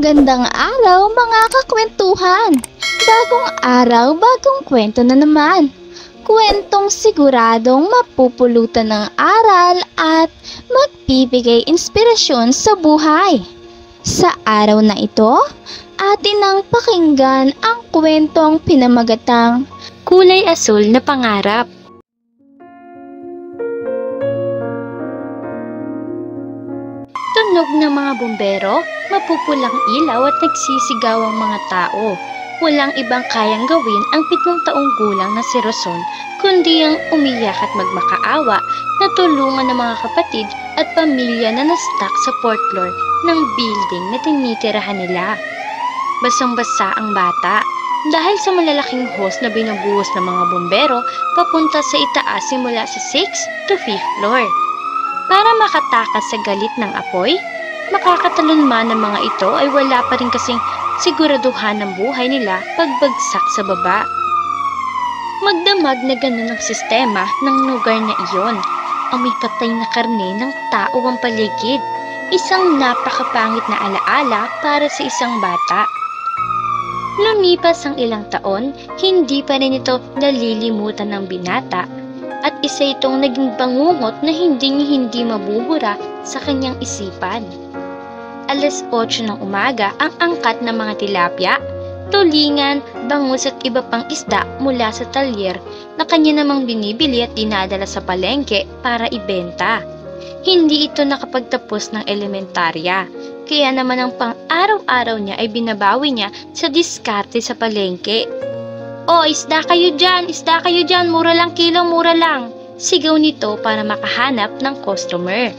Magandang araw mga kakwentuhan! Bagong araw, bagong kwento na naman. Kwentong siguradong mapupulutan ng aral at magbibigay inspirasyon sa buhay. Sa araw na ito, atin nang pakinggan ang kwentong pinamagatang Kulay Asul na Pangarap. Tunog ng mga bumbero, mapupulang ilaw at nagsisigaw ang mga tao. Walang ibang kayang gawin ang 7 taong gulang na si Roson, kundi ang umiyak at magmakaawa na tulungan ng mga kapatid at pamilya na na-stuck sa 4th floor ng building na tinitirahan nila. Basang-basa ang bata dahil sa malalaking hose na binubuhos ng mga bumbero papunta sa itaas simula sa 6th to 5th floor. Para makatakas sa galit ng apoy, makakatalon man ng mga ito ay wala pa rin kasing siguraduhan ng buhay nila pagbagsak sa baba. Magdamag na ganun ang sistema ng lugar na iyon. Amoy patay na karne ng tao ang paligid. Isang napakapangit na alaala para sa isang bata. Lumipas ang ilang taon, hindi pa rin ito nalilimutan ng binata. At isa itong naging bangungot na hindi mabubura sa kanyang isipan. Alas 8 ng umaga ang angkat ng mga tilapia, tulingan, bangus at iba pang isda mula sa talyer na kanya namang binibili at dinadala sa palengke para ibenta. Hindi ito nakapagtapos ng elementarya, kaya naman ang pang-araw-araw niya ay binabawi niya sa diskarte sa palengke. "Oh, isda kayo dyan, mura lang kilo, mura lang," sigaw nito para makahanap ng customer.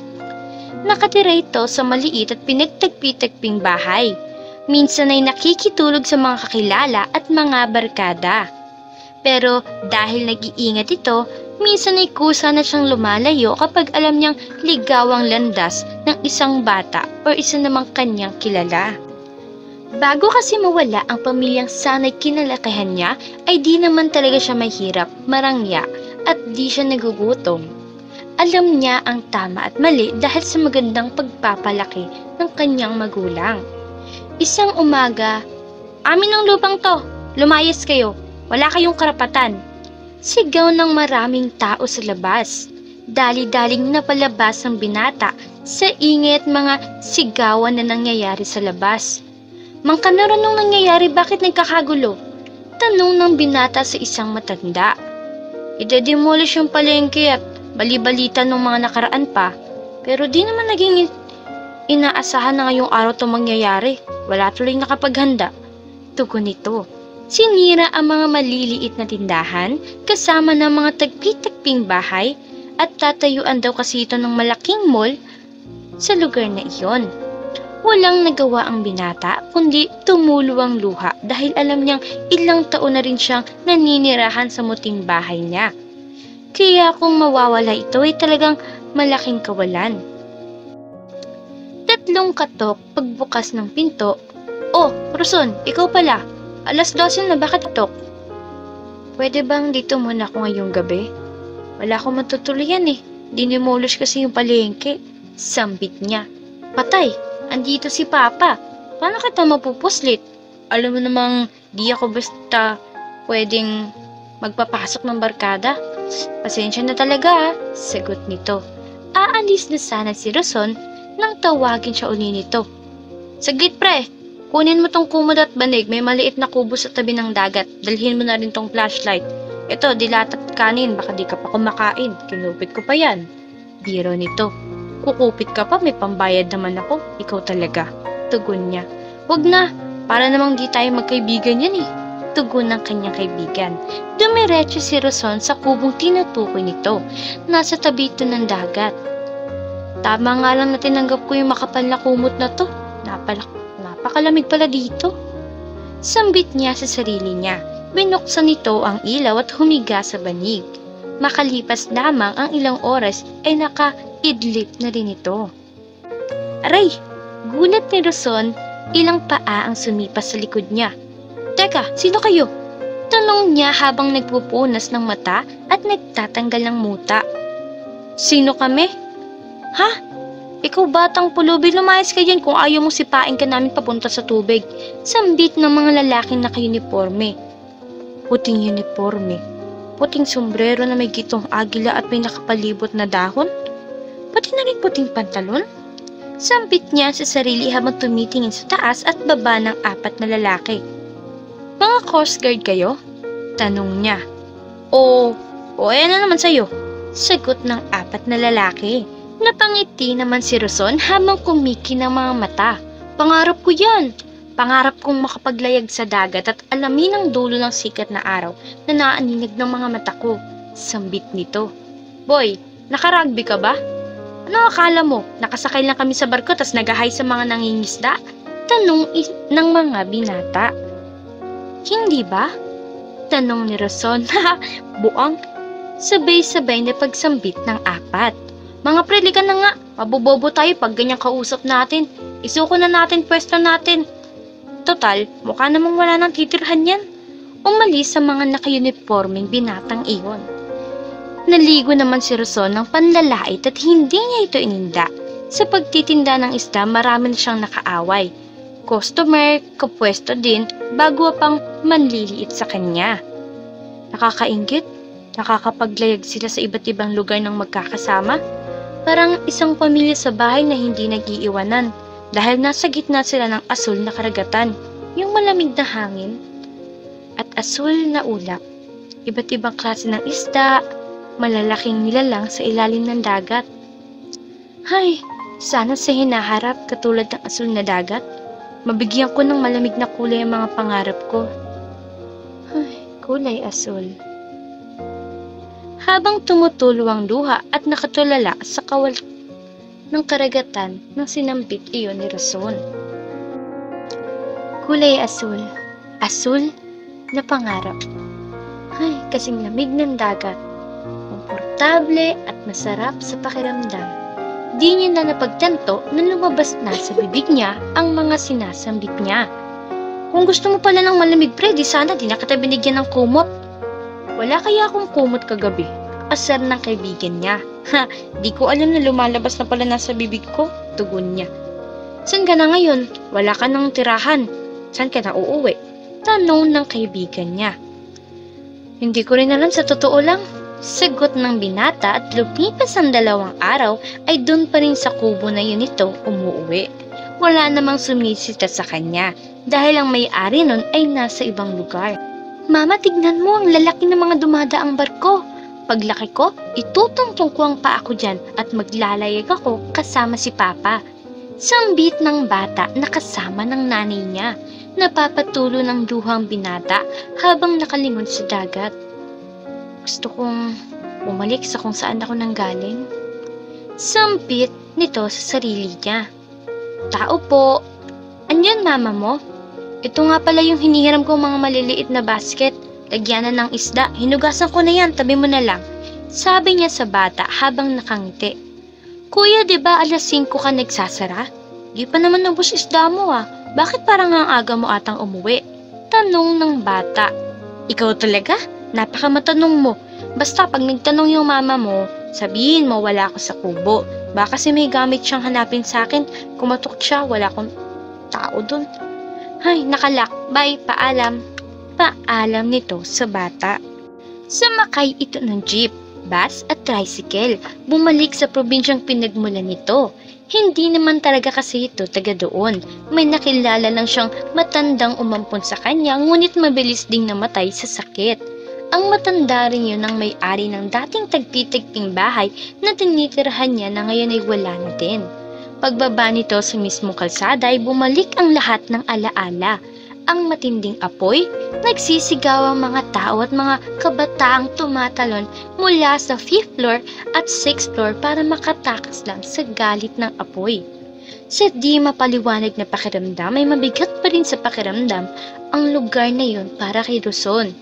Nakatira ito sa maliit at pinagtagpi-tagping bahay. Minsan ay nakikitulog sa mga kakilala at mga barkada. Pero dahil nag-iingat ito, minsan ay kusa na siyang lumalayo kapag alam niyang ligaw ang landas ng isang bata o isa namang kanyang kilala. Bago kasi mawala ang pamilyang sana'y kinalakihan niya, ay di naman talaga siya mahirap, marangya, at di siya nagugutom. Alam niya ang tama at mali dahil sa magandang pagpapalaki ng kanyang magulang. Isang umaga, "Amin ang lupang to, lumayas kayo, wala kayong karapatan." Sigaw ng maraming tao sa labas. Dali-daling napalabas ang binata sa ingay at mga sigawan na nangyayari sa labas. "Mang Kanaro, nung nangyayari, bakit nagkakagulo?" tanong ng binata sa isang matanda. "Ide-demolish yung palengke at bali-balita nung mga nakaraan pa, pero di naman naging inaasahan na ngayong araw itong mangyayari. Wala tuloy nakapaghanda," tugon nito. Sinira ang mga maliliit na tindahan kasama ng mga tagpi-tagping bahay at tatayuan daw kasi ito ng malaking mall sa lugar na iyon. Walang nagawa ang binata kundi tumuluwang luha dahil alam niyang ilang taon na rin siyang naninirahan sa muting bahay niya. Kaya kung mawawala ito ay talagang malaking kawalan. 3 katok pagbukas ng pinto. "Oh, Roson, ikaw pala. Alas 12 na, bakit katok?" "Pwede bang dito muna ako ngayong gabi? Wala akong matutuluyan eh. Dinimolish kasi yung palengke," sambit niya. "Patay! Andito si Papa. Paano kita mapupuslit? Alam mo namang di ako basta pwedeng magpapasok ng barkada. Pasensya na talaga," sagot nito. Aalis na sana si Roson nang tawagin siya uli nito. "Saglit pre, kunin mo tong kumot at banig, may maliit na kubo sa tabi ng dagat. Dalhin mo na rin tong flashlight. Ito, dilat at kanin, baka di ka pa kumakain. Kinupit ko pa yan." Biro nito. "Kukupit ka pa, may pambayad naman ako. Ikaw talaga," tugon niya. "Wag na, para namang di tayo magkaibigan yan eh," tugon ng kanyang kaibigan. Dumiretso si Roson sa kubong tinutukoy nito. Nasa tabi ito ng dagat. "Tama nga lang na tinanggap ko yung makapal na kumot na to. Napakalamig pala dito," sambit niya sa sarili niya. Binuksan nito ang ilaw at humiga sa banig. Makalipas lamang ang ilang oras ay nakaidlip na rin ito. Aray! Gulat ni Roson, ilang paa ang sumipas sa likod niya. "Teka, sino kayo?" tanong niya habang nagpupunas ng mata at nagtatanggal ng muta. "Sino kami?" "Ha? Ikaw batang pulubi, lumayas ka dyan kung ayaw mong sipain ka namin papunta sa tubig. Sambit ng mga lalaking naka-uniforme. Puting uniforme, puting sombrero na may gitong agila at may nakapalibot na dahon. Pati na rin puting pantalon. Sambit niya sa sarili habang tumitingin sa taas at baba ng 4 na lalaki. Mga Coast Guard kayo? Tanong niya. O ayan na naman sa'yo. Sagot ng 4 na lalaki. Napangiti naman si Roson habang kumiki ng mga mata. Pangarap ko yan. Pangarap kong makapaglayag sa dagat at alamin ang dulo ng sikat na araw na naaninig ng mga mata ko. Sambit nito. Boy, naka-rugby ka ba? Ano akala mo? Nakasakay lang kami sa barko tas nagahay sa mga nangingisda? Tanong ng mga binata. Hindi ba? Tanong ni Roson. Buang. Sabay-sabay na pagsambit ng 4. Mga pre, ligan na nga. Mabobobo tayo pag ganyang kausap natin. Isuko na natin pwesto natin. Total, mukha namang wala nang titirhan yan. Umalis sa mga naka-uniforming binatang iyon. Naligo naman si Roson ng panlalait at hindi niya ito ininda. Sa pagtitinda ng isda, marami na siyang nakaaway. Customer, kapwesto din, bago pang manliliit sa kanya. Nakakainggit, nakakapaglayag sila sa iba't ibang lugar ng magkakasama. Parang isang pamilya sa bahay na hindi nag-iiwanan dahil nasa gitna sila ng asul na karagatan, yung malamig na hangin at asul na ulap. Iba't ibang klase ng isda, malalaking nilalang sa ilalim ng dagat. Hay, sana sa hinaharap katulad ng asul na dagat, mabigyan ko ng malamig na kulay ang mga pangarap ko. Ay, kulay asul. Habang tumutulo ang luha at nakatulala sa kawal ng karagatan ng sinambit iyon ni Roson. Kulay asul, asul na pangarap. Ay, kasing lamig ng dagat, komportable at masarap sa pakiramdam. Di niya na napagtanto na lumabas na sa bibig niya ang mga sinasambit niya. Kung gusto mo pala ng malamig pre, di sana di na kita binigyan ng kumot. Wala kaya akong kumot kagabi? Asar ng kaibigan niya. Ha, di ko alam na lumalabas na pala nasa bibig ko. Tugon niya. San ka na ngayon? Wala ka nang tirahan. San ka na uuwi? Tanong ng kaibigan niya. Hindi ko rin alam sa totoo lang. Sagot ng binata at lumipas ang 2 araw ay doon pa rin sa kubo na yun ito umuwi. Wala namang sumisita sa kanya dahil ang may-ari nun ay nasa ibang lugar. Mama, tignan mo ang lalaki ng mga dumadaang barko. Paglaki ko, itutungtong ko ang paa ko dyan at maglalayag ako kasama si Papa. Sambit ng bata na kasama ng nanay niya. Napapatulo ng luhang binata habang nakalingon sa dagat. Gusto kong bumalik sa kung saan ako nanggaling. Sambit nito sa sarili niya. Tao po. Anyan mama mo? Ito nga pala yung hinihiram ko mga maliliit na basket. Lagyanan ng isda. Hinugasan ko na yan. Tabi mo na lang. Sabi niya sa bata habang nakangiti. Kuya, diba alas 5 ka nagsasara? Di pa naman nabos isda mo ah. Bakit parang ang aga mo atang umuwi? Tanong ng bata. Ikaw talaga? Napakamatanong mo. Basta pag nagtanong yung mama mo, sabihin mo wala ako sa kubo. Baka kasi may gamit siyang hanapin sa akin. Kumatok siya, wala akong tao dun. Ay, nakalak. Bye, paalam. Paalam nito sa bata. Sumakay ito ng jeep, bus at tricycle. Bumalik sa probinsyang pinagmulan nito. Hindi naman talaga kasi ito taga doon. May nakilala lang siyang matandang umampon sa kanya, ngunit mabilis ding namatay sa sakit. Ang matanda rin yun ang may-ari ng dating tagpi-tagping bahay na tinitirahan niya na ngayon ay wala na din. Pagbaba nito sa mismong kalsada ay bumalik ang lahat ng alaala. Ang matinding apoy, nagsisigaw ang mga tao at mga kabataang tumatalon mula sa 5th floor at 6th floor para makatakas lang sa galit ng apoy. Sa di mapaliwanag na pakiramdam ay mabigat pa rin sa pakiramdam ang lugar na yun para kay Roson.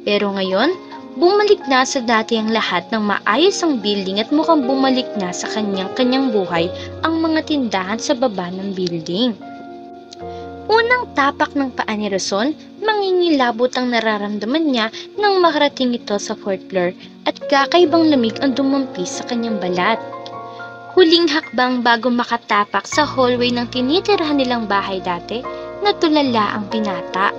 Pero ngayon, bumalik na sa dati ang lahat ng maayos ang building at mukhang bumalik na sa kanyang buhay ang mga tindahan sa baba ng building. Unang tapak ng paa ni Roson, mangingilabot ang nararamdaman niya nang makarating ito sa 4th floor at kakaibang lamig ang dumampi sa kanyang balat. Huling hakbang bago makatapak sa hallway ng tinitirahan nilang bahay dati, natulala ang binata.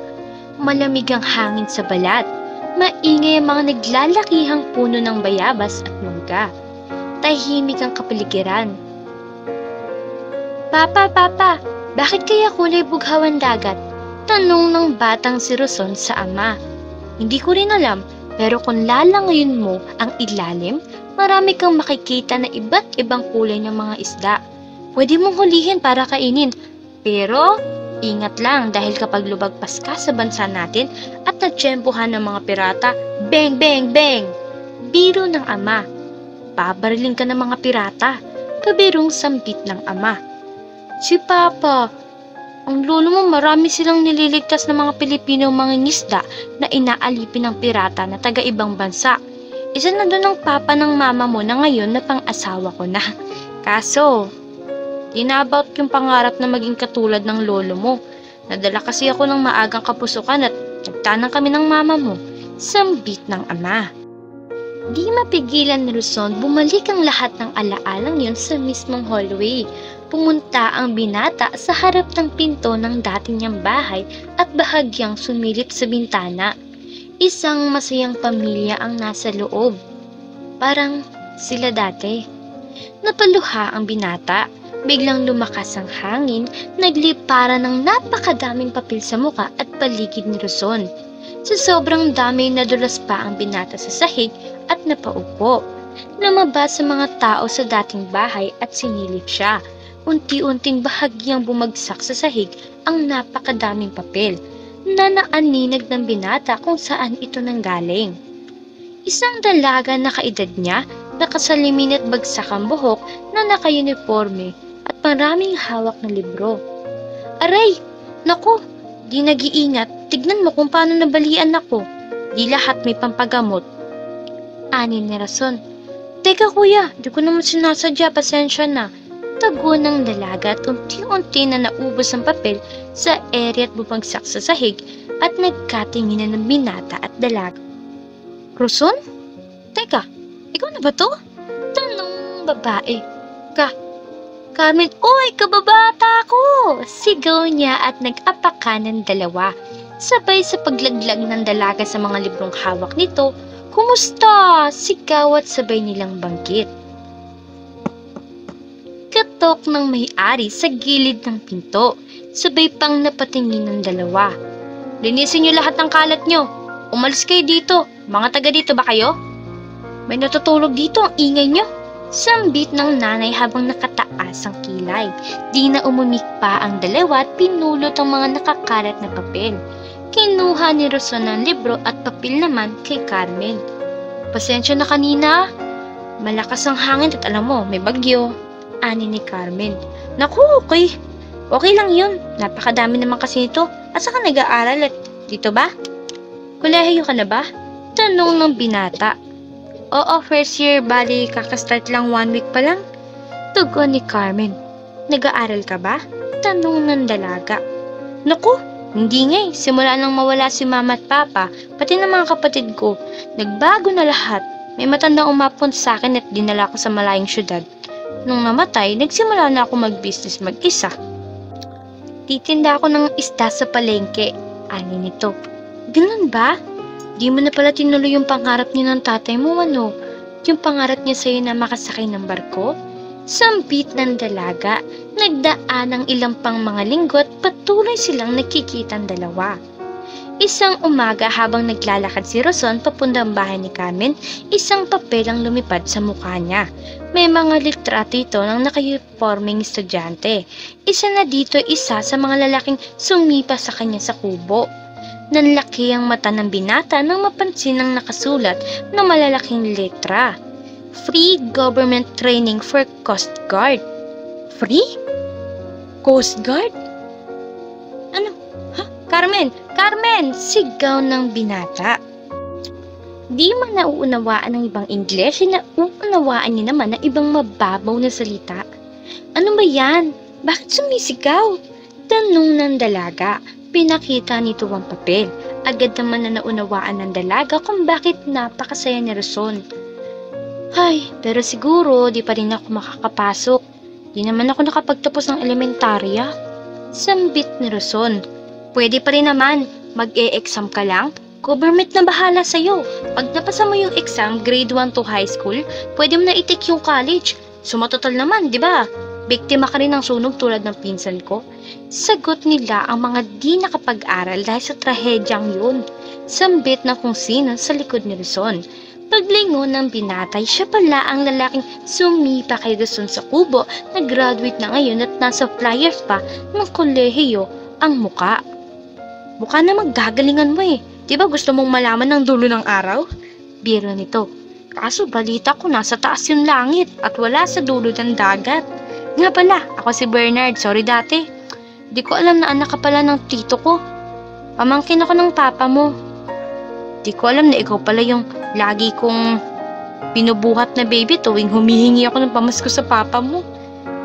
Malamig ang hangin sa balat. Maingay ang mga naglalakihang puno ng bayabas at mangga. Tahimik ang kapaligiran. Papa, bakit kaya kulay bughawan dagat? Tanong ng batang si Roson sa ama. Hindi ko rin alam, pero kung lalangayin mo ang ilalim, marami kang makikita na iba't ibang kulay ng mga isda. Pwede mong hulihin para kainin, pero ingat lang dahil kapag lumagpas ka sa bansa natin at natsyempohan ng mga pirata, bang, bang, bang! Biro ng ama. Babariling ka ng mga pirata. Kabirong sambit ng ama. Si Papa, ang lolo mo marami silang nililigtas ng mga Pilipinong mangingisda na inaalipin ng pirata na taga-ibang bansa. Isa na doon ang papa ng mama mo na ngayon na pang-asawa ko na. Kaso, inaabot yung pangarap na maging katulad ng lolo mo. Nadala kasi ako ng maagang kapusukan at nagtanang kami ng mama mo. Sambit ng ama. Di mapigilan ni Roson, bumalik ang lahat ng alaalang yun sa mismong hallway. Pumunta ang binata sa harap ng pinto ng dati niyang bahay at bahagyang sumilip sa bintana. Isang masayang pamilya ang nasa loob. Parang sila dati. Napaluha ang binata. Biglang lumakas ang hangin, naglipara ng napakadaming papel sa muka at paligid ni Roson. Sa sobrang dami nadulas pa ang binata sa sahig at napaupo. Lumabas sa mga tao sa dating bahay at sinilip siya. Unti-unting bahagyang bumagsak sa sahig ang napakadaming papel na naaninag ng binata kung saan ito nanggaling. Isang dalaga na kaedad niya, nakasalimin at bagsak ang buhok na naka-uniforme at maraming hawak na libro. Aray! Naku! Di nag-iingat, tignan mo kung paano nabalian ako. Di lahat may pampagamot. Ani ni Roson. Teka kuya, di ko naman sinasadya, pasensya na. Tago ng dalaga at unti-unti na naubos ang papel sa ere at bumagsak sa sahig at nagkatinginan ng binata at dalaga. Roson? Teka, ikaw na ba to? Tanong babae. Carmen, oy, kababata ko! Sigaw niya at nag-apaka ng dalawa. Sabay sa paglaglag ng dalaga sa mga librong hawak nito, kumusta? Sigaw at sabay nilang banggit. Katok ng may-ari sa gilid ng pinto, sabay pang napatingin ng dalawa. Linisin niyo lahat ng kalat niyo. Umalis kayo dito. Mga taga dito ba kayo? May natutulog dito, ang ingay niyo. Sambit ng nanay habang nakataas ang kilay. Di na umumik pa ang dalawa at pinulot ang mga nakakalat na papel. Kinuha ni Roson ng libro at papel naman kay Carmen. Pasensya na kanina. Malakas ang hangin at alam mo, may bagyo. Ani ni Carmen. Naku, okay. Okay lang yun. Napakadami naman kasi nito. At saka nag-aaral at dito ba? Kolehiyo ka na ba? Tanong ng binata. Oo, first year, bali kakastart lang 1 week pa lang. Tugon ni Carmen. Nag-aaral ka ba? Tanong ng dalaga. Naku, hindi nga eh. Simula nang mawala si mama at papa, pati ng mga kapatid ko, nagbago na lahat. May matandang umapon sa akin at dinala ko sa malayong syudad. Nung namatay, nagsimula na ako mag-business mag-isa. Titinda ako ng isda sa palengke. Ani nito. Ganun ba? Di mo na pala tinuloy yung pangarap niyo ng tatay mo, ano? Yung pangarap niya sa'yo na makasakay ng barko? Sambit ng dalaga. Nagdaan ng ilang pang mga linggo at patuloy silang nakikitang dalawa. Isang umaga habang naglalakad si Roson papuntang bahay ni Carmen, isang papel ang lumipad sa mukha niya. May mga litrato ito ng naka-uniformeng estudyante. Isa na dito isa sa mga lalaking sumipa sa kanya sa kubo. Nanlaki ang mata ng binata nang mapansin ang nakasulat na malalaking letra. Free Government Training for Coast Guard. Free? Coast Guard? Ano? Ha? Carmen! Sigaw ng binata. Di man nauunawaan ng ibang Ingles, nauunawaan niya naman ng ibang mababaw na salita. Ano ba yan? Bakit sumisigaw? Tanong ng dalaga. Pinakita nito ang papel. Agad naman na naunawaan ng dalaga kung bakit napakasaya ni Roson. Ay, pero siguro di pa rin ako makakapasok. Di naman ako nakapagtapos ng elementarya. Sambit ni Roson. Pwede pa rin naman, mag-e-exam ka lang. Government na bahala sa'yo. Pag napasa mo yung exam, grade 1 to high school, pwede mo na i-take yung college. Sumatotal naman, di ba? Biktima ka rin ng sunog tulad ng pinsan ko. Sagot nila ang mga di nakapag-aral dahil sa trahedyang yun. Sambit na kung sino sa likod ni Roson. Paglingon ng binatay, siya pala ang lalaking sumipa kay Roson sa kubo na graduate na ngayon at nasa flyers pa ng kolehiyo ang muka. Mukha na maggagalingan mo eh. Di ba gusto mong malaman ng dulo ng araw? Biro nito. Kaso balita ko nasa taas yung langit at wala sa dulo ng dagat. Nga pala, ako si Bernard. Sorry dati. Di ko alam na anak ka pala ng tito ko. Pamangkin ako ng papa mo. Di ko alam na ikaw pala yung lagi kong binubuhat na baby tuwing humihingi ako ng pamasko sa papa mo.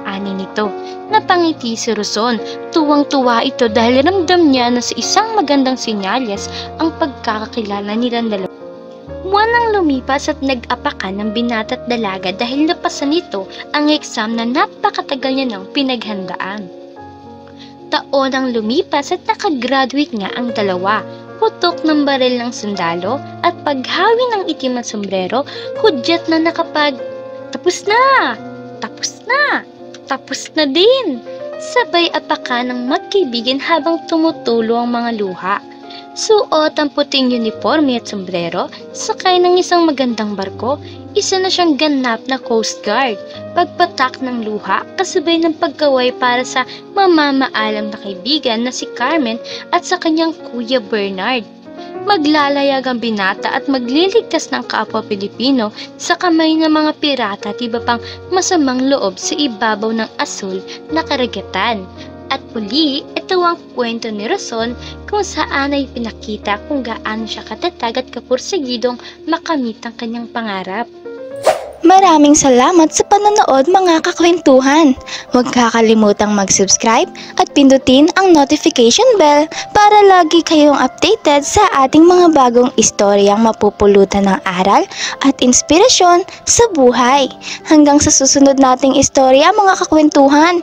Ani nito. Napangiti si Roson. Tuwang-tuwa ito dahil ramdam niya na sa isang magandang sinyales ang pagkakakilala nilang dalawa. Buwan nang lumipas at nag-apakan ng binata't dalaga dahil napasan nito ang exam na napakatagal niya nang pinaghandaan. Taon ang lumipas at nakagraduate nga ang dalawa. Putok ng baril ng sundalo at paghawi ng itim at sombrero, hudyat na tapos na! Tapos na! Tapos na din! Sabay apakan ng magkaibigan habang tumutulo ang mga luha. Suot ang puting uniforme at sombrero, sakay ng isang magandang barko, isa na siyang ganap na Coast Guard. Pagpatak ng luha, kasabay ng pagkaway para sa mamamaalam na kaibigan na si Carmen at sa kanyang kuya Bernard. Maglalayag ang binata at magliligtas ng kapwa Pilipino sa kamay ng mga pirata at iba pang masamang loob sa ibabaw ng asul na karagatan. At muli, ito ang kwento ni Roson kung saan ay pinakita kung gaano siya katatag at kapursagidong makamit ang kanyang pangarap. Maraming salamat sa panonood mga kakwentuhan. Huwag kakalimutang mag-subscribe at pindutin ang notification bell para lagi kayong updated sa ating mga bagong istoryang mapupulutan ng aral at inspirasyon sa buhay. Hanggang sa susunod nating istorya mga kakwentuhan.